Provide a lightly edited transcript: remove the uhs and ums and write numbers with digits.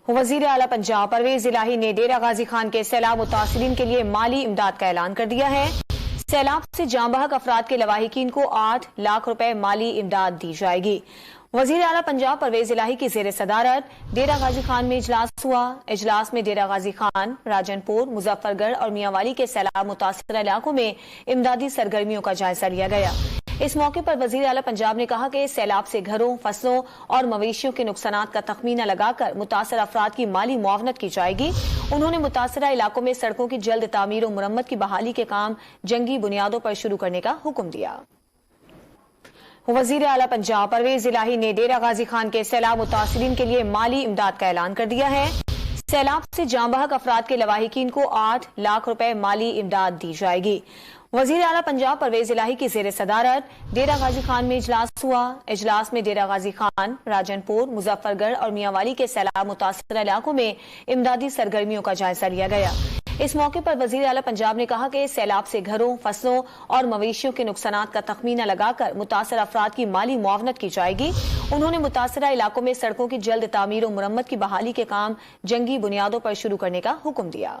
وزیر اعلیٰ پنجاب پرویز الہی نے ڈیرہ غازی خان کے سیلاب متاثرین کے لیے مالی امداد کا اعلان کر دیا ہے۔ سیلاب سے جاں بحق افراد کے لواحقین کو 8 لاکھ روپے مالی امداد دی جائے گی۔ وزیر اعلیٰ پنجاب پرویز الہی کی زیر صدارت ڈیرہ غازی خان میں اجلاس ہوا۔ اجلاس میں ڈیرہ غازی خان، راجن پور، مظفر گڑھ اور میاں والی کے سیلاب متاثرہ علاقوں میں امدادی سرگرمیوں کا جائزہ لیا گیا۔ اس موقع پر وزیر اعلیٰ پنجاب نے کہا کہ سیلاب سے گھروں، فصلوں اور مویشیوں کے نقصانات کا تخمینہ لگا کر متاثرہ افراد کی مالی معاونت کی جائے گی۔ انہوں نے متاثرہ علاقوں میں سڑکوں کی جلد تعمیر و مرمت کی بحالی کے کام جنگی بنیادوں پر شروع کرنے کا حکم دیا۔ وزیر اعلیٰ پنجاب پرویز الہی نے ڈیرہ غازی خان کے سیلاب متاثرین کے لیے مالی امداد کا اعلان کر دیا ہے۔ سیلاب سے جاں بحق افراد کے لواحقین کو 8 لاکھ روپے مالی امداد دی جائے گی۔ وزیر اعلیٰ پنجاب پرویز الہی کی زیر صدارت ڈیرہ غازی خان میں اجلاس ہوا۔ اجلاس میں ڈیرہ غازی خان، راجن پور، مظفر گڑھ اور میاں والی کے سیلاب متاثرہ علاقوں میں امدادی سرگرمیوں کا جائزہ لیا گیا۔ اس موقع پر وزیر اعلیٰ پنجاب نے کہا کہ سیلاب سے گھروں، فصلوں اور مویشیوں کے نقصانات کا تخمینہ لگا کر متاثرہ افراد کی مالی معاونت کی جائے گی۔ انہوں نے متاثرہ علاقوں میں سڑکوں کی جلد تعمیر و مرمت کی بحالی کے کام جنگی بنیادوں پر شروع کرنے کا حکم دیا۔